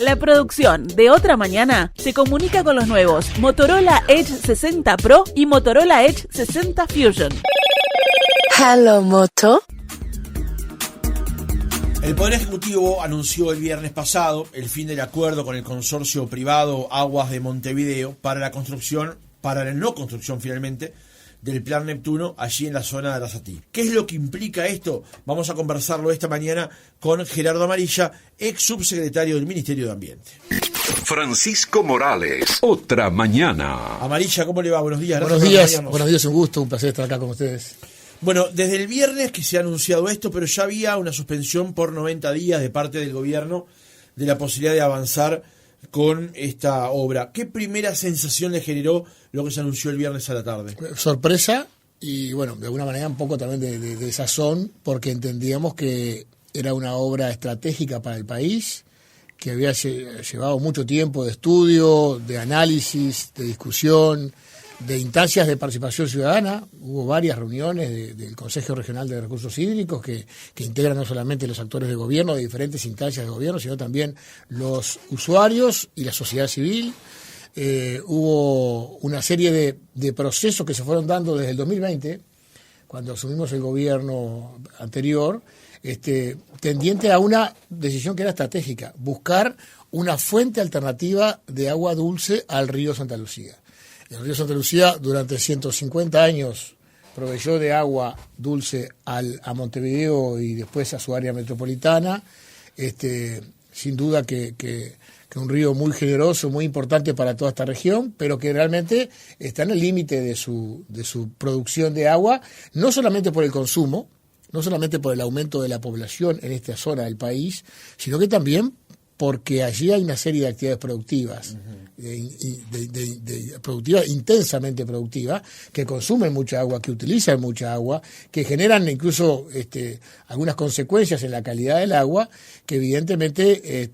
La producción de Otra Mañana se comunica con los nuevos Motorola Edge 60 Pro y Motorola Edge 60 Fusion. Hello, Moto. El Poder Ejecutivo anunció el viernes pasado el fin del acuerdo con el consorcio privado Aguas de Montevideo para la no construcción finalmente, del Plan Neptuno allí en la zona de Arasatí. ¿Qué es lo que implica esto? Vamos a conversarlo esta mañana con Gerardo Amarilla, ex subsecretario del Ministerio de Ambiente. Francisco Morales, Otra Mañana. Amarilla, ¿cómo le va? Buenos días. Buenos días, un gusto, un placer estar acá con ustedes. Bueno, desde el viernes que se ha anunciado esto, pero ya había una suspensión por 90 días de parte del gobierno de la posibilidad de avanzar con esta obra. ¿Qué primera sensación le generó lo que se anunció el viernes a la tarde? Sorpresa y, bueno, de alguna manera un poco también de sazón, porque entendíamos que era una obra estratégica para el país, que había llevado mucho tiempo de estudio, de análisis, de discusión, de instancias de participación ciudadana. Hubo varias reuniones del Consejo Regional de Recursos Hídricos que integran no solamente los actores de gobierno de diferentes instancias de gobierno, sino también los usuarios y la sociedad civil. Hubo una serie de procesos que se fueron dando desde el 2020, cuando asumimos el gobierno anterior, tendiente a una decisión que era estratégica: buscar una fuente alternativa de agua dulce al río Santa Lucía. El río Santa Lucía durante 150 años proveyó de agua dulce a Montevideo y después a su área metropolitana. Sin duda que un río muy generoso, muy importante para toda esta región, pero que realmente está en el límite de su producción de agua, no solamente por el consumo, no solamente por el aumento de la población en esta zona del país, sino que también porque allí hay una serie de actividades productivas, productivas, intensamente productivas, que consumen mucha agua, que utilizan mucha agua, que generan incluso algunas consecuencias en la calidad del agua, que evidentemente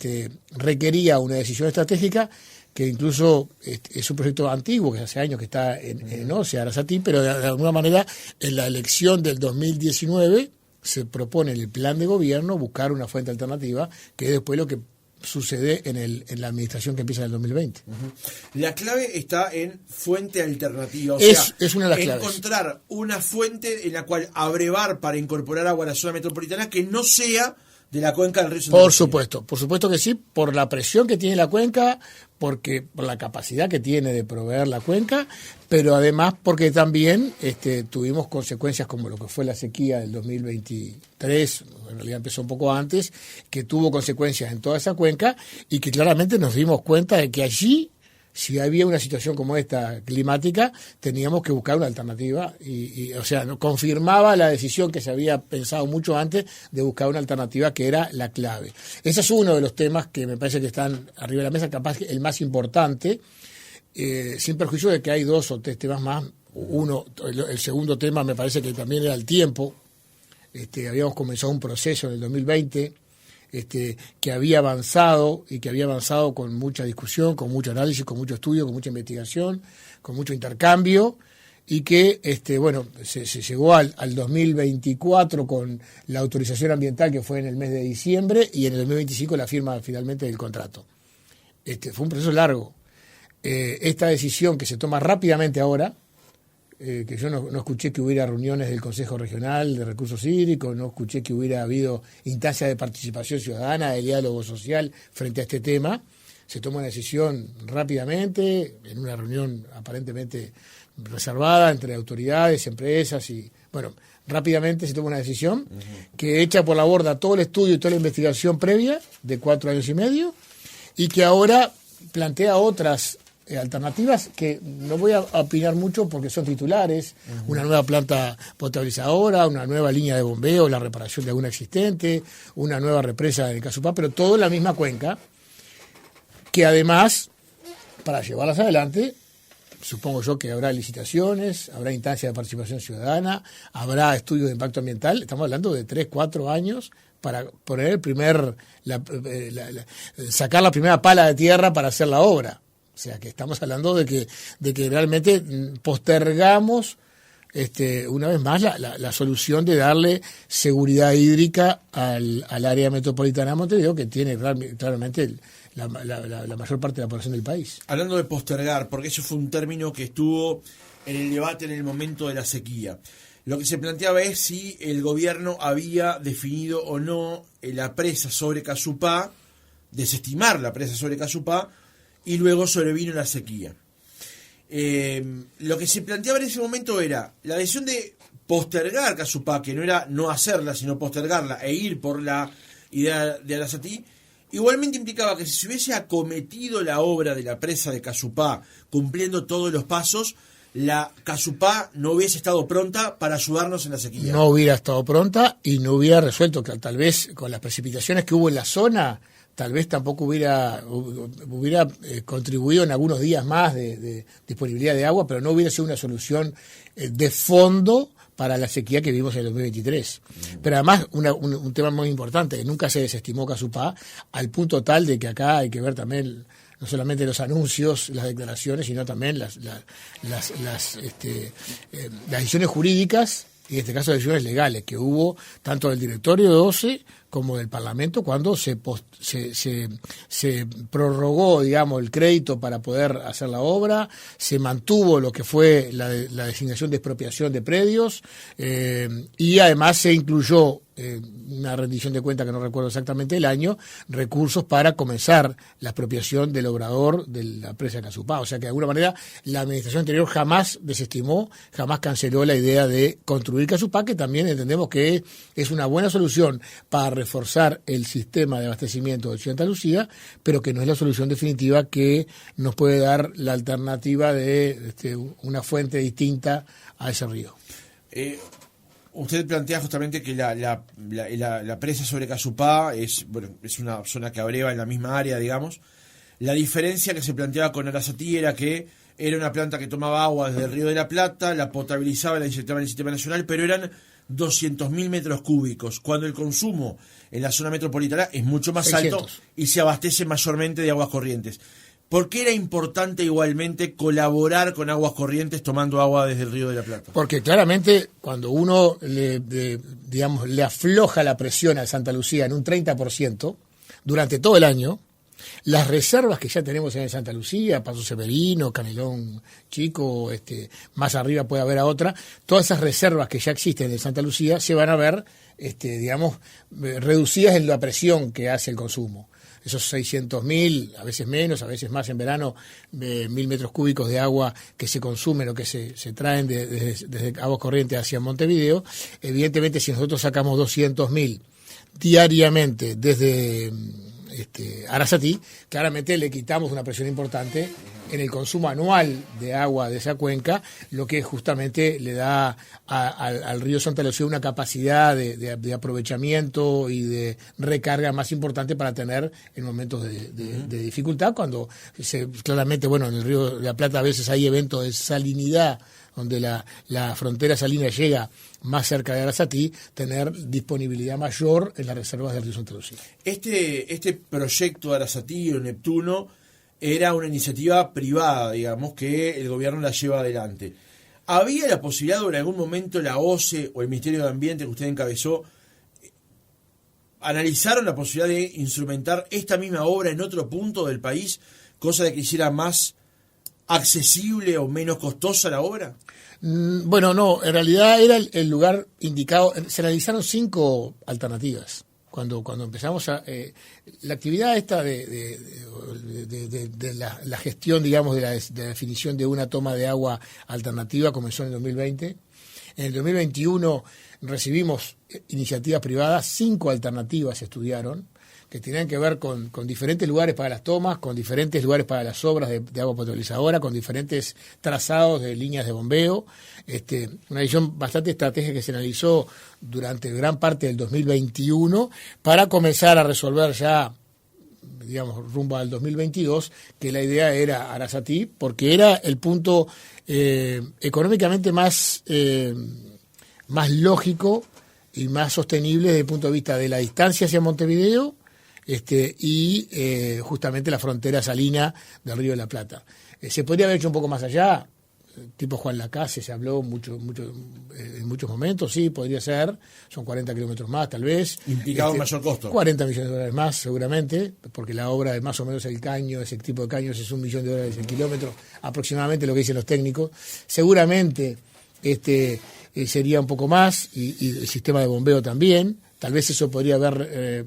requería una decisión estratégica, que incluso es un proyecto antiguo, que hace años que está en OCE, Arasatí, pero de alguna manera en la elección del 2019 se propone en el plan de gobierno buscar una fuente alternativa, que es después lo que sucede en la administración que empieza en el 2020. La clave está en fuente alternativa, es una de las claves. Encontrar una fuente en la cual abrevar para incorporar agua a la zona metropolitana que no sea de la cuenca del río Santa Lucía. Por supuesto que sí, por la presión que tiene la cuenca, por la capacidad que tiene de proveer la cuenca, pero además porque también tuvimos consecuencias como lo que fue la sequía del 2023, en realidad empezó un poco antes, que tuvo consecuencias en toda esa cuenca y que claramente nos dimos cuenta de que allí, si había una situación como esta climática, teníamos que buscar una alternativa confirmaba la decisión que se había pensado mucho antes de buscar una alternativa, que era la clave. Ese es uno de los temas que me parece que están arriba de la mesa, capaz el más importante, sin perjuicio de que hay dos o tres temas más. El segundo tema me parece que también era el tiempo. Habíamos comenzado un proceso en el 2020, que había avanzado con mucha discusión, con mucho análisis, con mucho estudio, con mucha investigación, con mucho intercambio, y que se llegó al 2024 con la autorización ambiental, que fue en el mes de diciembre, y en el 2025 la firma finalmente del contrato. Fue un proceso largo. Esta decisión que se toma rápidamente ahora, que yo no escuché que hubiera reuniones del Consejo Regional de Recursos Hídricos, no escuché que hubiera habido instancias de participación ciudadana, de diálogo social frente a este tema. Se toma una decisión rápidamente, en una reunión aparentemente reservada entre autoridades, empresas y, rápidamente se toma una decisión que echa por la borda todo el estudio y toda la investigación previa de 4 años y medio, y que ahora plantea otras alternativas que no voy a opinar mucho porque son titulares: una nueva planta potabilizadora, una nueva línea de bombeo, la reparación de alguna existente, una nueva represa en Casupá, pero todo en la misma cuenca, que además, para llevarlas adelante, supongo yo que habrá licitaciones, habrá instancias de participación ciudadana, habrá estudios de impacto ambiental. Estamos hablando de 3-4 años para poner sacar la primera pala de tierra para hacer la obra. O sea, que estamos hablando de que realmente postergamos una vez más la solución de darle seguridad hídrica al área metropolitana de Montevideo, que tiene claramente la mayor parte de la población del país. Hablando de postergar, porque eso fue un término que estuvo en el debate en el momento de la sequía. Lo que se planteaba es si el gobierno había definido o no la presa sobre Casupá, desestimar la presa sobre Casupá, y luego sobrevino la sequía. Lo que se planteaba en ese momento era la decisión de postergar Casupá, que no era no hacerla, sino postergarla e ir por la idea de Arasatí. Igualmente implicaba que si se hubiese acometido la obra de la presa de Casupá, cumpliendo todos los pasos, la Casupá no hubiese estado pronta para ayudarnos en la sequía. No hubiera estado pronta y no hubiera resuelto, que tal vez con las precipitaciones que hubo en la zona, tal vez tampoco hubiera contribuido en algunos días más de disponibilidad de agua, pero no hubiera sido una solución de fondo para la sequía que vivimos en el 2023. Pero además, un tema muy importante, nunca se desestimó Casupá, al punto tal de que acá hay que ver también no solamente los anuncios, las declaraciones, sino también las decisiones jurídicas, y en este caso decisiones legales, que hubo tanto del directorio de OCE como del Parlamento cuando se prorrogó, digamos, el crédito para poder hacer la obra, se mantuvo lo que fue la designación de expropiación de predios, y además se incluyó una rendición de cuenta que no recuerdo exactamente el año, recursos para comenzar la expropiación del obrador de la presa de Casupá. O sea que de alguna manera la administración anterior jamás desestimó, jamás canceló la idea de construir Casupá, que también entendemos que es una buena solución para reforzar el sistema de abastecimiento de Santa Lucía, pero que no es la solución definitiva que nos puede dar la alternativa de una fuente distinta a ese río. Usted plantea justamente que la presa sobre Casupá es una zona que abreva en la misma área, digamos. La diferencia que se planteaba con Arasatí era que era una planta que tomaba agua desde el Río de la Plata, la potabilizaba y la inyectaba en el sistema nacional, pero eran 200.000 metros cúbicos, cuando el consumo en la zona metropolitana es mucho más 600. alto y se abastece mayormente de aguas corrientes. ¿Por qué era importante igualmente colaborar con Aguas Corrientes tomando agua desde el Río de la Plata? Porque claramente cuando uno le afloja la presión a Santa Lucía en un 30% durante todo el año, las reservas que ya tenemos en Santa Lucía, Paso Severino, Canelón Chico, más arriba puede haber a otra, todas esas reservas que ya existen en Santa Lucía se van a ver, reducidas en la presión que hace el consumo. Esos 600.000, a veces menos, a veces más en verano, 1.000 metros cúbicos de agua que se consumen o que se traen desde Aguas Corrientes hacia Montevideo, evidentemente si nosotros sacamos 200.000 diariamente desde Arasatí, claramente le quitamos una presión importante en el consumo anual de agua de esa cuenca, lo que justamente le da al río Santa Lucía una capacidad de aprovechamiento y de recarga más importante para tener en momentos de dificultad, cuando claramente, en el río de la Plata a veces hay eventos de salinidad, donde la frontera salina llega más cerca de Arasatí, tener disponibilidad mayor en las reservas del río Santa Lucía. Este proyecto de Arasatí o Neptuno era una iniciativa privada, digamos, que el gobierno la lleva adelante. ¿Había la posibilidad de en algún momento la OCE o el Ministerio de Ambiente que usted encabezó analizaron la posibilidad de instrumentar esta misma obra en otro punto del país, cosa de que hiciera más accesible o menos costosa la obra? Bueno, no, en realidad era el lugar indicado. Se analizaron 5 alternativas. Cuando empezamos la actividad esta de la gestión, digamos, de la definición de una toma de agua alternativa comenzó en el 2020. En el 2021 recibimos iniciativas privadas, 5 alternativas se estudiaron, que tenían que ver con diferentes lugares para las tomas, con diferentes lugares para las obras de agua potabilizadora, con diferentes trazados de líneas de bombeo. Una visión bastante estratégica que se analizó durante gran parte del 2021 para comenzar a resolver ya, digamos, rumbo al 2022, que la idea era Arasatí, porque era el punto económicamente más lógico y más sostenible desde el punto de vista de la distancia hacia Montevideo, y justamente la frontera salina del Río de la Plata. ¿Se podría haber hecho un poco más allá? tipo Juan Lacase, se habló mucho en muchos momentos, sí, podría ser, son 40 kilómetros más tal vez. Implicado un mayor costo. 40 millones de dólares más seguramente, porque la obra de más o menos el caño, ese tipo de caños es $1 millón el kilómetro, aproximadamente lo que dicen los técnicos. Seguramente sería un poco más, y el sistema de bombeo también, tal vez eso podría haber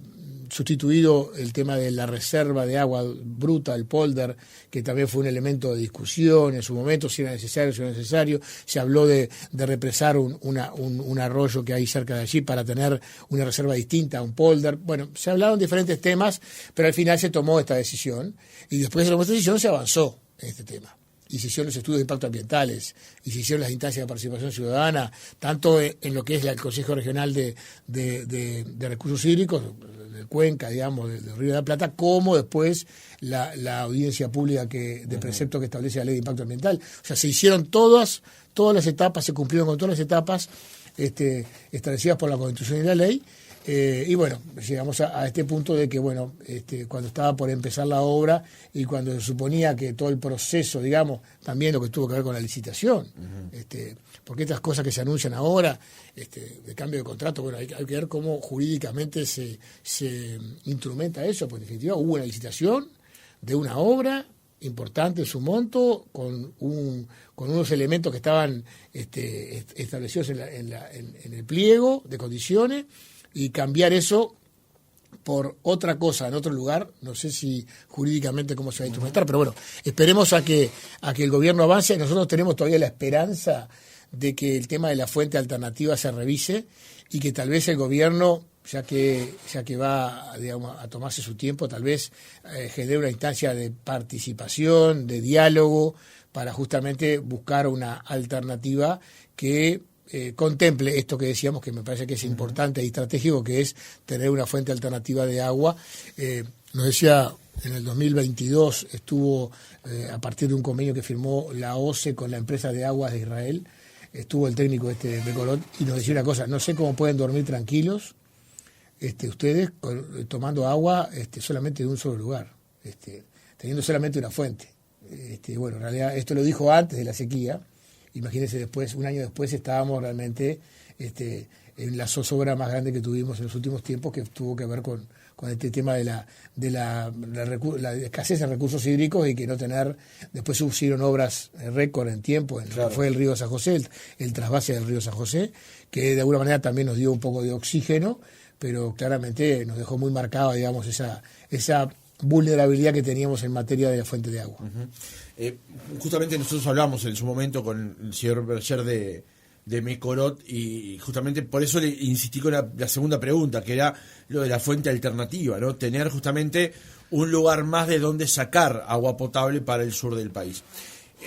sustituido el tema de la reserva de agua bruta, el polder, que también fue un elemento de discusión en su momento, si era necesario, si no era necesario. Se habló de represar un arroyo que hay cerca de allí para tener una reserva distinta a un polder. Bueno, se hablaron diferentes temas, pero al final se tomó esta decisión, y después de tomar esta decisión se avanzó en este tema. Y se hicieron los estudios de impacto ambientales, y se hicieron las instancias de participación ciudadana, tanto en lo que es el Consejo Regional de Recursos Hídricos, de Cuenca, digamos, del Río de la Plata, como después la audiencia pública de precepto que establece la Ley de Impacto Ambiental. O sea, se hicieron todas las etapas, se cumplieron con todas las etapas establecidas por la Constitución y la ley. Y bueno, llegamos a este punto de que, bueno, cuando estaba por empezar la obra y cuando se suponía que todo el proceso, digamos, también lo que tuvo que ver con la licitación, porque estas cosas que se anuncian ahora, de cambio de contrato, bueno, hay que ver cómo jurídicamente se instrumenta eso, porque en definitiva hubo una licitación de una obra importante en su monto, con unos elementos que estaban establecidos en el pliego de condiciones, y cambiar eso por otra cosa en otro lugar, no sé si jurídicamente cómo se va a instrumentar, pero bueno, esperemos a que el gobierno avance. Nosotros tenemos todavía la esperanza de que el tema de la fuente alternativa se revise, y que tal vez el gobierno, ya que va, digamos, a tomarse su tiempo, tal vez genere una instancia de participación, de diálogo, para justamente buscar una alternativa que contemple esto que decíamos, que me parece que es importante y estratégico, que es tener una fuente alternativa de agua. Nos decía, en el 2022 estuvo, a partir de un convenio que firmó la OCE con la empresa de aguas de Israel, estuvo el técnico Becorot, y nos decía una cosa: no sé cómo pueden dormir tranquilos ustedes tomando agua solamente de un solo lugar, teniendo solamente una fuente. Bueno, en realidad esto lo dijo antes de la sequía. Imagínense, después, un año después, estábamos realmente en la zozobra más grande que tuvimos en los últimos tiempos, que tuvo que ver con este tema de la escasez de recursos hídricos, y que no tener. Después se hicieron obras récord en tiempo, en lo que fue el río San José, el trasvase del río San José, que de alguna manera también nos dio un poco de oxígeno, pero claramente nos dejó muy marcada, digamos, esa vulnerabilidad que teníamos en materia de la fuente de agua. Justamente nosotros hablamos en su momento con el señor Berger de Becorot, y justamente por eso le insistí con la segunda pregunta, que era lo de la fuente alternativa, ¿no? Tener justamente un lugar más de donde sacar agua potable para el sur del país.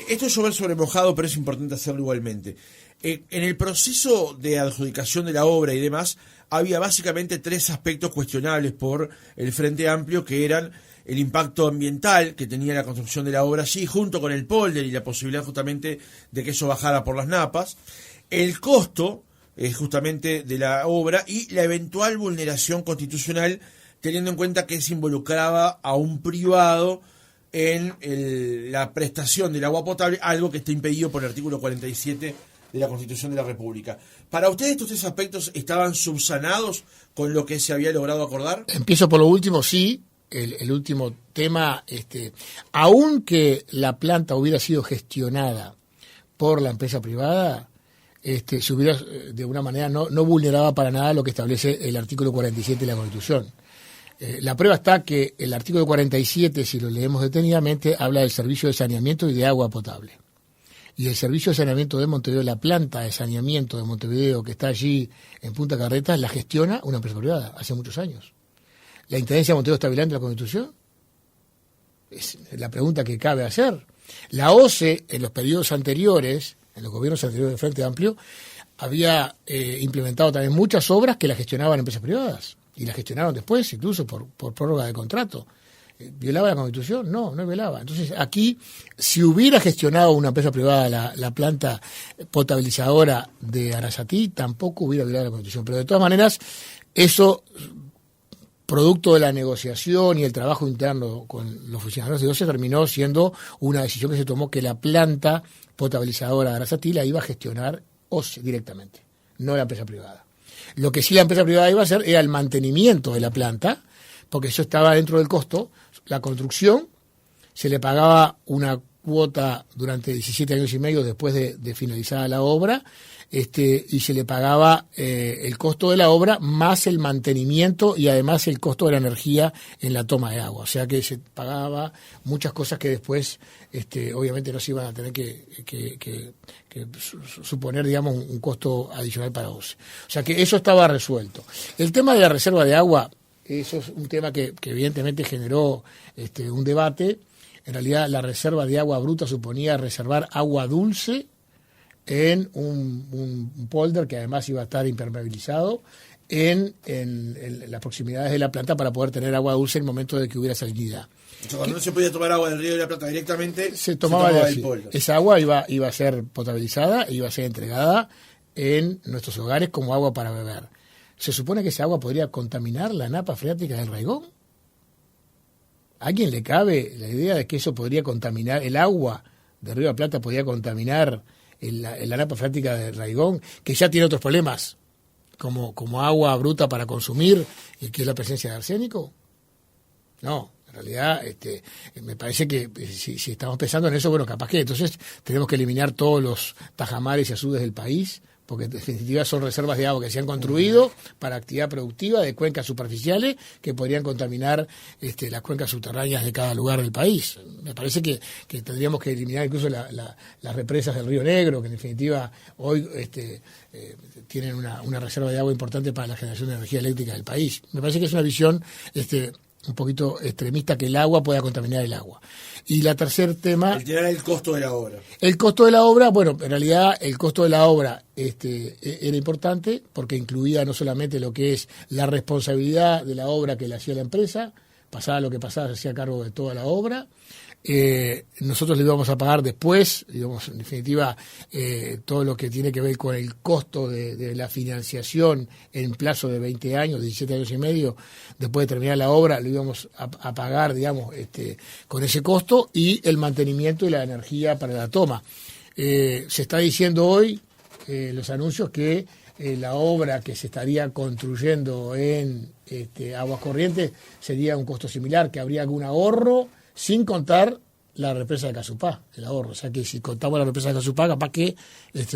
Esto es llover sobre mojado, pero es importante hacerlo igualmente. En el proceso de adjudicación de la obra y demás, había básicamente 3 aspectos cuestionables por el Frente Amplio, que eran el impacto ambiental que tenía la construcción de la obra allí, junto con el polder y la posibilidad justamente de que eso bajara por las napas, el costo justamente de la obra, y la eventual vulneración constitucional, teniendo en cuenta que se involucraba a un privado en la prestación del agua potable, algo que está impedido por el artículo 47 de la Constitución de la República. ¿Para ustedes estos 3 aspectos estaban subsanados con lo que se había logrado acordar? Empiezo por lo último, sí. El último tema, aunque la planta hubiera sido gestionada por la empresa privada, se hubiera, de una manera, no vulneraba para nada lo que establece el artículo 47 de la Constitución. La prueba está que el artículo 47, si lo leemos detenidamente, habla del servicio de saneamiento y de agua potable. Y el servicio de saneamiento de Montevideo, la planta de saneamiento de Montevideo, que está allí en Punta Carretas, la gestiona una empresa privada hace muchos años. ¿La Intendencia de Montevideo está violando la Constitución? Es la pregunta que cabe hacer. La OCE, en los periodos anteriores, en los gobiernos anteriores del Frente Amplio, había implementado también muchas obras que las gestionaban empresas privadas, y las gestionaron después, incluso por prórroga de contrato. ¿Violaba la Constitución? No violaba. Entonces, aquí, si hubiera gestionado una empresa privada la planta potabilizadora de Arasatí, tampoco hubiera violado la Constitución. Pero de todas maneras, eso producto de la negociación y el trabajo interno con los funcionarios de OCE, terminó siendo una decisión que se tomó que la planta potabilizadora de Arasatí la iba a gestionar OCE directamente, no la empresa privada. Lo que sí la empresa privada iba a hacer era el mantenimiento de la planta, porque eso estaba dentro del costo. La construcción, se le pagaba una cuota durante 17 años y medio después de finalizada la obra, y se le pagaba el costo de la obra más el mantenimiento y además el costo de la energía en la toma de agua. O sea que se pagaba muchas cosas que después obviamente no se iban a tener que suponer, digamos, un costo adicional para OCE. O sea que eso estaba resuelto. El tema de la reserva de agua, eso es un tema que evidentemente generó un debate. En realidad la reserva de agua bruta suponía reservar agua dulce en un polder que además iba a estar impermeabilizado en las proximidades de la planta para poder tener agua dulce en el momento de que hubiera salinidad. O sea, cuando no se podía tomar agua del río de la Plata directamente, se tomaba del polder. Esa agua iba a ser potabilizada e iba a ser entregada en nuestros hogares como agua para beber. ¿Se supone que esa agua podría contaminar la napa freática del Raigón? ¿A alguien le cabe la idea de que eso podría contaminar, el agua del río de la Plata podría contaminar la napa freática del Raigón, que ya tiene otros problemas, como agua bruta para consumir, y que es la presencia de arsénico? No, en realidad me parece que si estamos pensando en eso, bueno, capaz que entonces tenemos que eliminar todos los tajamares y azudes del país, porque en definitiva son reservas de agua que se han construido para actividad productiva de cuencas superficiales que podrían contaminar las cuencas subterráneas de cada lugar del país. Me parece que tendríamos que eliminar incluso las represas del Río Negro, que en definitiva hoy tienen una reserva de agua importante para la generación de energía eléctrica del país. Me parece que es una visión un poquito extremista, que el agua pueda contaminar el agua. Y la tercer tema... El costo de la obra. El costo de la obra, bueno, en realidad el costo de la obra era importante porque incluía no solamente lo que es la responsabilidad de la obra que le hacía la empresa, pasaba lo que pasaba, se hacía cargo de toda la obra. Nosotros le íbamos a pagar después, digamos, en definitiva, todo lo que tiene que ver con el costo de la financiación en plazo de 20 años, 17 años y medio, después de terminar la obra, lo íbamos a pagar, digamos, con ese costo, y el mantenimiento y la energía para la toma. Se está diciendo hoy, los anuncios, que la obra que se estaría construyendo en Aguas Corrientes sería un costo similar, que habría algún ahorro, sin contar la represa de Casupá, el ahorro. O sea que si contamos la represa de Casupá, capaz que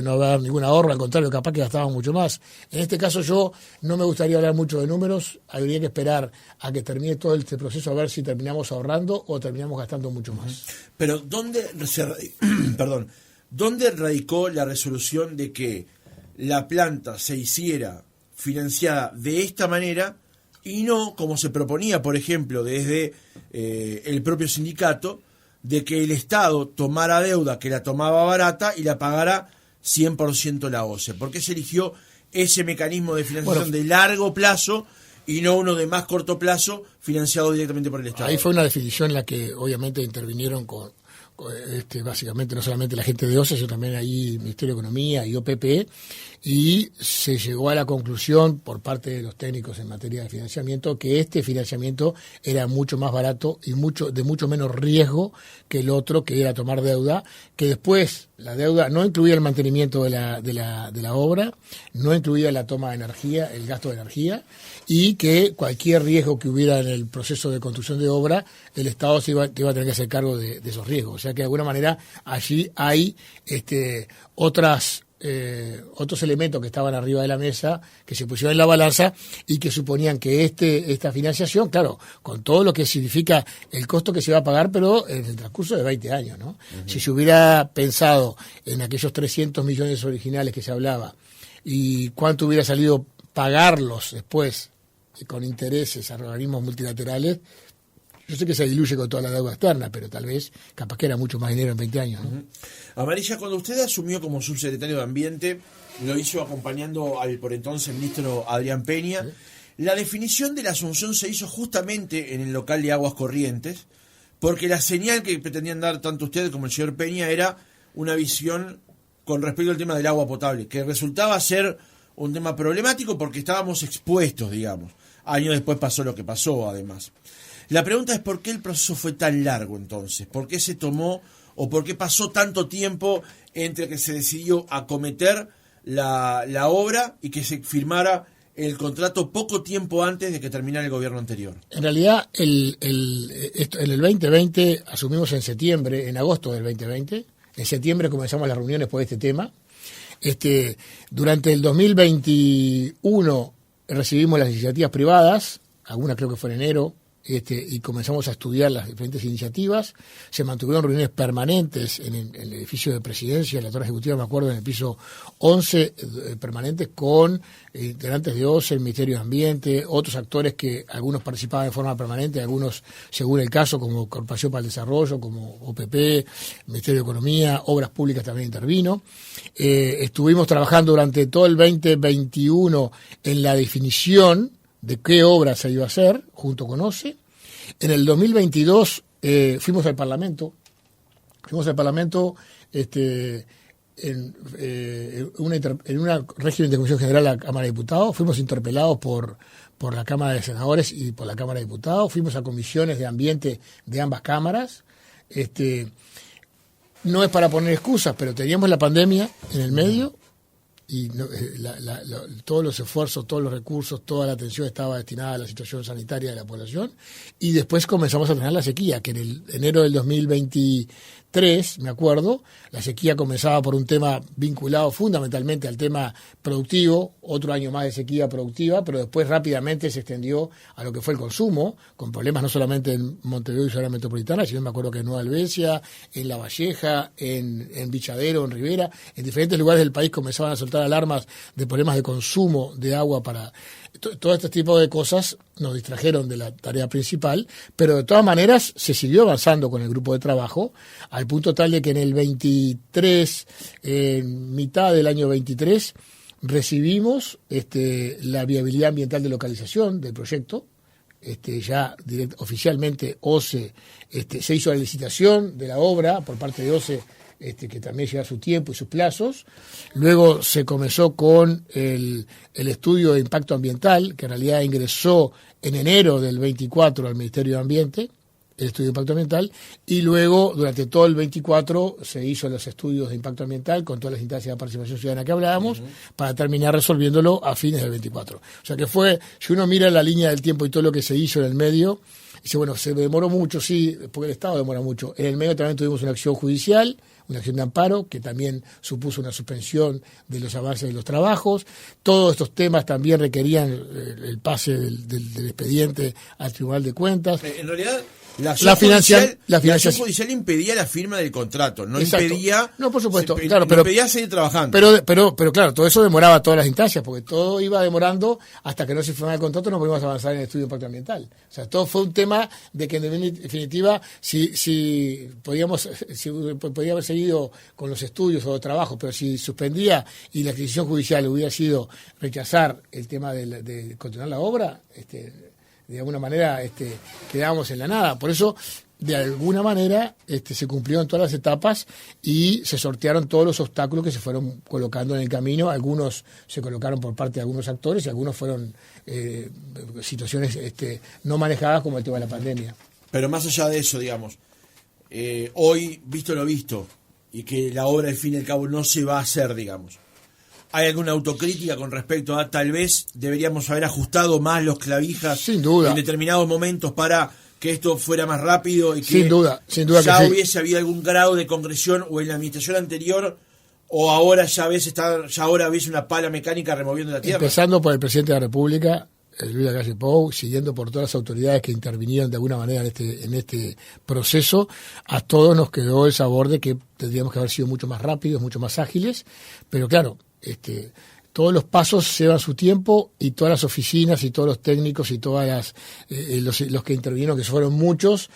no va a haber ningún ahorro, al contrario, capaz que gastamos mucho más. En este caso yo no me gustaría hablar mucho de números, habría que esperar a que termine todo este proceso a ver si terminamos ahorrando o terminamos gastando mucho más. Pero ¿dónde radicó la resolución de que la planta se hiciera financiada de esta manera y no, como se proponía, por ejemplo, desde el propio sindicato, de que el Estado tomara deuda que la tomaba barata y la pagara 100% la OCE? ¿Por qué se eligió ese mecanismo de financiación de largo plazo y no uno de más corto plazo financiado directamente por el Estado? Ahí fue una definición en la que obviamente intervinieron básicamente no solamente la gente de OCE, sino también ahí el Ministerio de Economía y OPP, y se llegó a la conclusión por parte de los técnicos en materia de financiamiento que este financiamiento era mucho más barato y de mucho menos riesgo que el otro, que era tomar deuda, que después la deuda no incluía el mantenimiento de la obra, no incluía la toma de energía, el gasto de energía, y que cualquier riesgo que hubiera en el proceso de construcción de obra, el Estado iba a tener que hacer cargo de esos riesgos. O sea que de alguna manera allí hay otros elementos que estaban arriba de la mesa, que se pusieron en la balanza y que suponían que esta financiación, claro, con todo lo que significa el costo que se va a pagar, pero en el transcurso de 20 años, ¿no? Uh-huh. Si se hubiera pensado en aquellos 300 millones originales que se hablaba y cuánto hubiera salido pagarlos después con intereses a organismos multilaterales, yo sé que se diluye con toda la deuda externa, pero tal vez, capaz que era mucho más dinero en 20 años, ¿no? Uh-huh. Amarilla, cuando usted asumió como subsecretario de Ambiente, lo hizo acompañando al por entonces ministro Adrián Peña. ¿Sí? La definición de la asunción se hizo justamente en el local de Aguas Corrientes, porque la señal que pretendían dar tanto usted como el señor Peña era una visión con respecto al tema del agua potable, que resultaba ser un tema problemático porque estábamos expuestos, digamos, Años después pasó lo que pasó, además. La pregunta es por qué el proceso fue tan largo entonces, por qué se tomó o por qué pasó tanto tiempo entre que se decidió acometer la obra y que se firmara el contrato poco tiempo antes de que terminara el gobierno anterior. En realidad, en el 2020 asumimos en agosto del 2020, en septiembre comenzamos las reuniones por este tema. Durante el 2021 recibimos las iniciativas privadas, algunas creo que fue en enero, y comenzamos a estudiar las diferentes iniciativas. Se mantuvieron reuniones permanentes en el edificio de presidencia, en la torre ejecutiva, me acuerdo, en el piso 11, permanentes con integrantes de OCE, el Ministerio de Ambiente, otros actores que algunos participaban de forma permanente, algunos según el caso, como Corporación para el Desarrollo, como OPP, Ministerio de Economía, Obras Públicas también intervino. Estuvimos trabajando durante todo el 2021 en la definición de qué obra se iba a hacer, junto con OCE. En el 2022 fuimos al Parlamento en una régimen de Comisión General a la Cámara de Diputados, fuimos interpelados por la Cámara de Senadores y por la Cámara de Diputados, fuimos a comisiones de ambiente de ambas cámaras. No es para poner excusas, pero teníamos la pandemia en el medio, y todos los esfuerzos, todos los recursos, toda la atención estaba destinada a la situación sanitaria de la población, y después comenzamos a tener la sequía, que en el enero del 2023, me acuerdo, la sequía comenzaba por un tema vinculado fundamentalmente al tema productivo, otro año más de sequía productiva, pero después rápidamente se extendió a lo que fue el consumo, con problemas no solamente en Montevideo y zona metropolitana, sino me acuerdo que en Nueva Albesia, en La Valleja, en Bichadero, en Rivera, en diferentes lugares del país comenzaban a soltar alarmas de problemas de consumo de agua para... Todo este tipo de cosas nos distrajeron de la tarea principal, pero de todas maneras se siguió avanzando con el grupo de trabajo, al punto tal de que en el 23, en mitad del año 23, recibimos la viabilidad ambiental de localización del proyecto. Oficialmente OCE se hizo la licitación de la obra por parte de OCE, que también lleva su tiempo y sus plazos. Luego se comenzó con el estudio de impacto ambiental, que en realidad ingresó en enero del 24 al Ministerio de Ambiente, el estudio de impacto ambiental, y luego durante todo el 24 se hizo los estudios de impacto ambiental con todas las instancias de participación ciudadana que hablábamos, para terminar resolviéndolo a fines del 24. O sea que si uno mira la línea del tiempo y todo lo que se hizo en el medio, dice, bueno, se demoró mucho, sí, porque el Estado demora mucho. En el medio también tuvimos una acción judicial, una acción de amparo, que también supuso una suspensión de los avances de los trabajos. Todos estos temas también requerían el pase del expediente al Tribunal de Cuentas. En realidad, la acción judicial impedía la firma del contrato, no Exacto. impedía... No, por supuesto, claro, pero impedía seguir trabajando. Pero claro, todo eso demoraba todas las instancias, porque todo iba demorando hasta que no se firmaba el contrato, no podíamos avanzar en el estudio de impacto ambiental. O sea, todo fue un tema de que en definitiva, si podía haber seguido con los estudios o los trabajos, pero si suspendía y la decisión judicial hubiera sido rechazar el tema de continuar la obra, de alguna manera quedábamos en la nada. Por eso, de alguna manera, se cumplió en todas las etapas y se sortearon todos los obstáculos que se fueron colocando en el camino. Algunos se colocaron por parte de algunos actores y algunos fueron situaciones no manejadas, como el tema de la pandemia. Pero más allá de eso, digamos, hoy, visto lo visto, y que la obra, al fin y al cabo, no se va a hacer, digamos, ¿hay alguna autocrítica con respecto a tal vez deberíamos haber ajustado más los clavijas sin duda en determinados momentos para que esto fuera más rápido y que sin duda ya que hubiese habido algún grado de concreción o en la administración anterior, o ahora ya ahora ves una pala mecánica removiendo la tierra? Empezando por el presidente de la República, Luis Lacalle Pou, siguiendo por todas las autoridades que intervinieron de alguna manera en este proceso, a todos nos quedó el sabor de que tendríamos que haber sido mucho más rápidos, mucho más ágiles, pero claro, todos los pasos llevan su tiempo y todas las oficinas y todos los técnicos y todas los que intervinieron, que fueron muchos,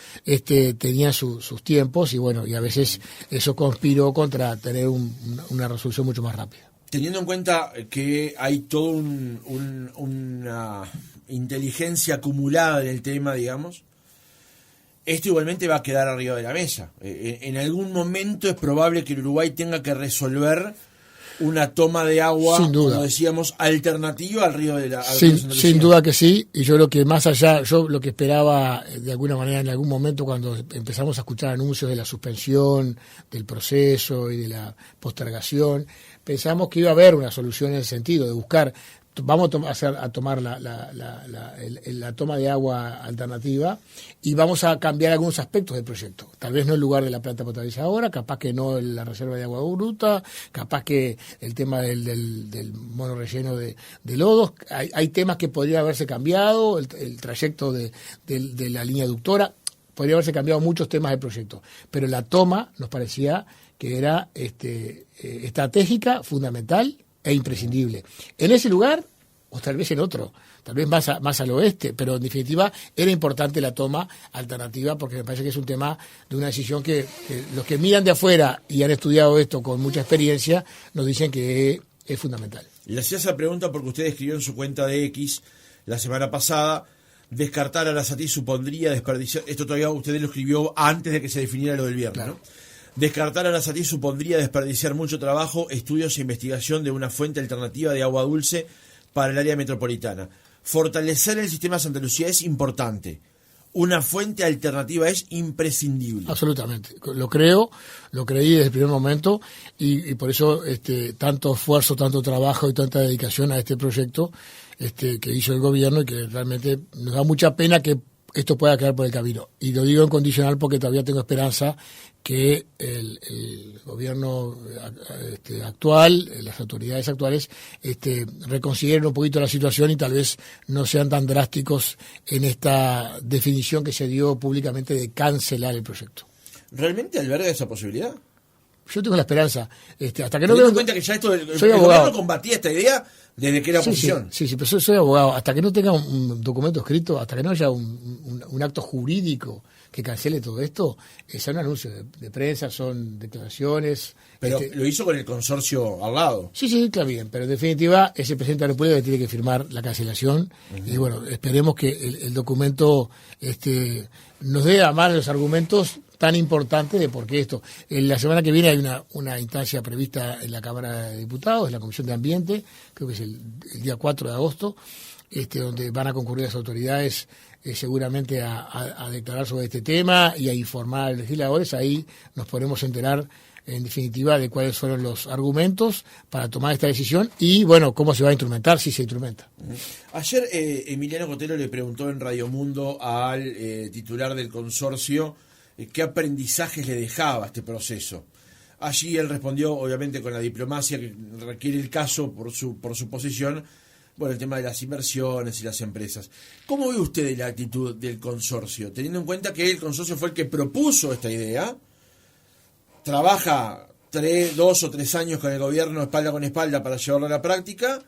tenían sus tiempos y bueno, y a veces eso conspiró contra tener una resolución mucho más rápida. Teniendo en cuenta que hay toda una inteligencia acumulada en el tema, digamos, esto igualmente va a quedar arriba de la mesa. En algún momento es probable que el Uruguay tenga que resolver una toma de agua, sin duda, como decíamos, alternativa al río de la sin duda que sí, y yo lo que más allá, yo lo que esperaba de alguna manera en algún momento cuando empezamos a escuchar anuncios de la suspensión del proceso y de la postergación, pensamos que iba a haber una solución en el sentido de buscar, vamos a tomar la toma de agua alternativa y vamos a cambiar algunos aspectos del proyecto. Tal vez no el lugar de la planta potabilizadora, capaz que no la reserva de agua bruta, capaz que el tema del mono relleno de lodos. Hay temas que podrían haberse cambiado, el trayecto de la línea aductora, podría haberse cambiado muchos temas del proyecto. Pero la toma nos parecía que era estratégica, fundamental e imprescindible. En ese lugar, o tal vez en otro, tal vez más al oeste, pero en definitiva era importante la toma alternativa porque me parece que es un tema de una decisión que los que miran de afuera y han estudiado esto con mucha experiencia nos dicen que es fundamental. Le hacía esa pregunta porque usted escribió en su cuenta de X la semana pasada: descartar a Arasatí supondría desperdiciar, esto todavía usted lo escribió antes de que se definiera lo del viernes, claro, ¿no? Descartar a Arasatí supondría desperdiciar mucho trabajo, estudios e investigación de una fuente alternativa de agua dulce para el área metropolitana. Fortalecer el sistema Santa Lucía es importante. Una fuente alternativa es imprescindible. Absolutamente. Lo creí desde el primer momento y por eso tanto esfuerzo, tanto trabajo y tanta dedicación a este proyecto que hizo el gobierno y que realmente nos da mucha pena que esto pueda quedar por el camino. Y lo digo en condicional porque todavía tengo esperanza que el gobierno actual, las autoridades actuales, reconsideren un poquito la situación y tal vez no sean tan drásticos en esta definición que se dio públicamente de cancelar el proyecto. ¿Realmente alberga esa posibilidad? Yo tengo la esperanza. Hasta que no me doy cuenta que ya esto el gobierno combatía esta idea desde que era oposición. Sí, pero soy abogado. Hasta que no tenga un documento escrito, hasta que no haya un acto jurídico que cancele todo esto, son anuncios de prensa, son declaraciones. Pero lo hizo con el consorcio al lado. Sí, está bien, pero en definitiva es el presidente de la República que tiene que firmar la cancelación. Y bueno, esperemos que el documento nos dé a mano los argumentos tan importantes de por qué esto. La semana que viene hay una instancia prevista en la Cámara de Diputados, en la Comisión de Ambiente, creo que es el día 4 de agosto, donde van a concurrir las autoridades seguramente a declarar sobre este tema y a informar a los legisladores. Ahí nos podremos enterar en definitiva de cuáles fueron los argumentos para tomar esta decisión y bueno, cómo se va a instrumentar, si se instrumenta. Ayer Emiliano Cotelo le preguntó en Radio Mundo al titular del consorcio qué aprendizajes le dejaba este proceso. Allí él respondió, obviamente con la diplomacia que requiere el caso por su posición, el tema de las inversiones y las empresas. ¿Cómo ve usted la actitud del consorcio? Teniendo en cuenta que el consorcio fue el que propuso esta idea, trabaja 2 o 3 años con el gobierno espalda con espalda para llevarlo a la práctica,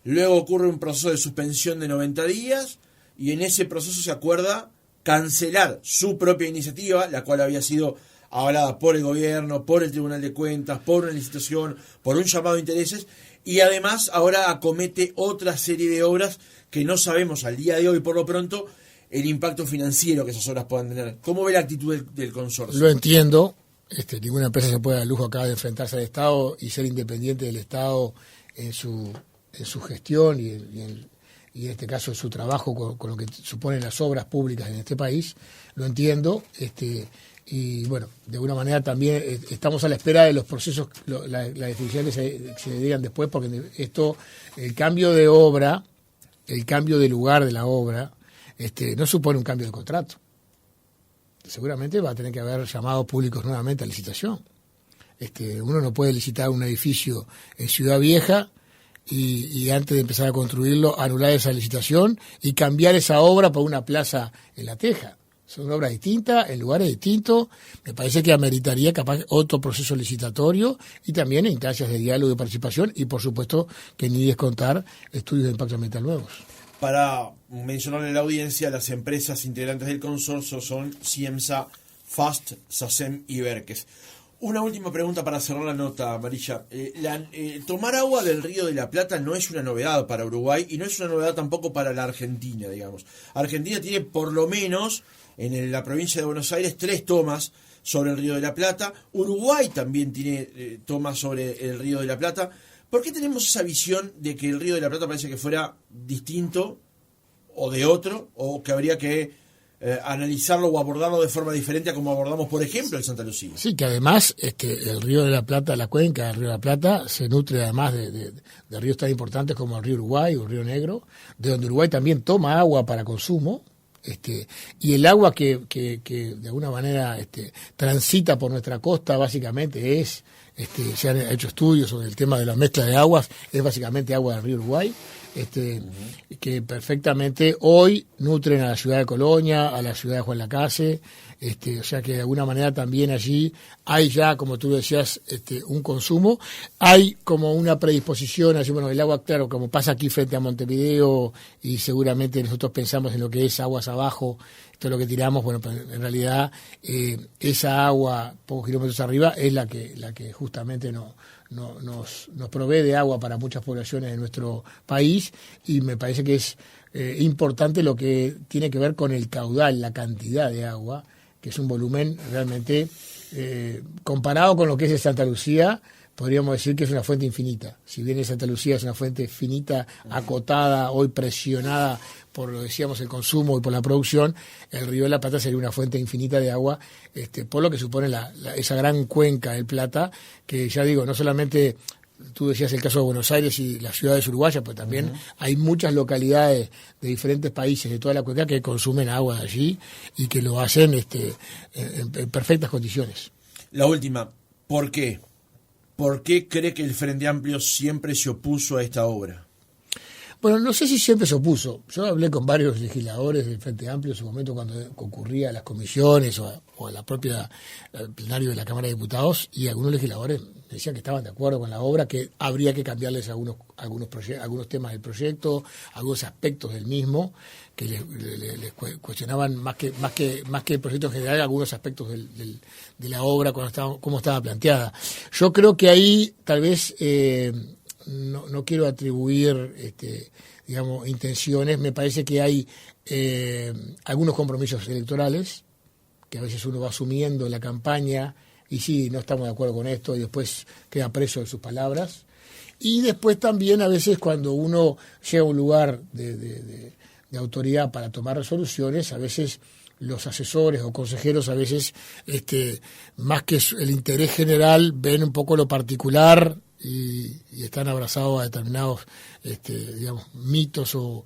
luego ocurre un proceso de suspensión de 90 días y en ese proceso se acuerda cancelar su propia iniciativa, la cual había sido avalada por el gobierno, por el Tribunal de Cuentas, por una licitación, por un llamado de intereses, y además ahora acomete otra serie de obras que no sabemos al día de hoy, por lo pronto, el impacto financiero que esas obras puedan tener. ¿Cómo ve la actitud del consorcio? Lo entiendo. Ninguna empresa se puede dar el lujo acá de enfrentarse al Estado y ser independiente del Estado en su gestión y en este caso en su trabajo con lo que suponen las obras públicas en este país. Lo entiendo. Y bueno, de alguna manera también estamos a la espera de los procesos, las definiciones que se digan después, porque el cambio de obra, el cambio de lugar de la obra, no supone un cambio de contrato. Seguramente va a tener que haber llamados públicos nuevamente a licitación. Uno no puede licitar un edificio en Ciudad Vieja y antes de empezar a construirlo anular esa licitación y cambiar esa obra por una plaza en La Teja. Son obras distintas, en lugares distintos. Me parece que ameritaría capaz otro proceso licitatorio y también instancias de diálogo y participación y, por supuesto, que ni descontar estudios de impacto ambiental nuevos. Para mencionarle a la audiencia, las empresas integrantes del consorcio son Ciemsa, FAST, SACEM y Berques. Una última pregunta para cerrar la nota, Amarilla. Tomar agua del Río de la Plata no es una novedad para Uruguay y no es una novedad tampoco para la Argentina, digamos. Argentina tiene por lo menos en la provincia de Buenos Aires 3 tomas sobre el Río de la Plata. Uruguay también tiene tomas sobre el Río de la Plata. ¿Por qué tenemos esa visión de que el Río de la Plata parece que fuera distinto o de otro, o que habría que analizarlo o abordarlo de forma diferente a como abordamos, por ejemplo, el Santa Lucía? Sí, que además el Río de la Plata, la cuenca del Río de la Plata, se nutre además de ríos tan importantes como el Río Uruguay o el Río Negro, de donde Uruguay también toma agua para consumo, y el agua que de alguna manera transita por nuestra costa básicamente se han hecho estudios sobre el tema de la mezcla de aguas, es básicamente agua del Río Uruguay, que perfectamente hoy nutren a la ciudad de Colonia, a la ciudad de Juan Lacase, o sea que de alguna manera también allí hay ya, como tú decías, un consumo, hay como una predisposición, así, bueno, el agua, claro, como pasa aquí frente a Montevideo, y seguramente nosotros pensamos en lo que es aguas abajo, todo lo que tiramos, bueno, pues en realidad esa agua, pocos kilómetros arriba, es la que justamente nos provee de agua para muchas poblaciones de nuestro país, y me parece que es importante lo que tiene que ver con el caudal, la cantidad de agua, que es un volumen realmente, comparado con lo que es de Santa Lucía, podríamos decir que es una fuente infinita. Si bien Santa Lucía es una fuente finita, acotada, hoy presionada por, lo decíamos, el consumo y por la producción, el Río de la Plata sería una fuente infinita de agua, por lo que supone esa gran cuenca del Plata, que ya digo, no solamente, tú decías el caso de Buenos Aires y las ciudades uruguayas, pues también hay muchas localidades de diferentes países de toda la cuenca que consumen agua de allí y que lo hacen en perfectas condiciones. La última, ¿por qué? ¿Por qué cree que el Frente Amplio siempre se opuso a esta obra? Bueno, no sé si siempre se opuso. Yo hablé con varios legisladores del Frente Amplio en su momento cuando concurría a las comisiones o a la propia plenario de la Cámara de Diputados, y algunos legisladores decían que estaban de acuerdo con la obra, que habría que cambiarles algunos temas del proyecto, algunos aspectos del mismo, que les cuestionaban más que el proyecto en general, algunos aspectos de la obra cómo estaba planteada. Yo creo que ahí tal vez no quiero atribuir digamos intenciones. Me parece que hay algunos compromisos electorales que a veces uno va asumiendo en la campaña y sí, no estamos de acuerdo con esto, y después queda preso de sus palabras. Y después también a veces cuando uno llega a un lugar de autoridad para tomar resoluciones, a veces los asesores o consejeros a veces más que el interés general ven un poco lo particular y están abrazados a determinados digamos mitos o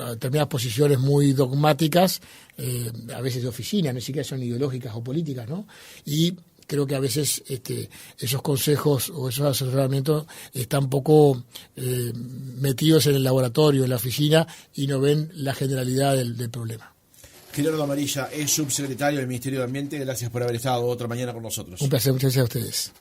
a determinadas posiciones muy dogmáticas, a veces de oficina, ni siquiera son ideológicas o políticas, ¿no? Y creo que a veces esos consejos o esos asesoramientos están poco metidos en el laboratorio, en la oficina, y no ven la generalidad del problema. Gerardo Amarilla es subsecretario del Ministerio de Ambiente. Gracias por haber estado otra mañana con nosotros. Un placer, muchas gracias a ustedes.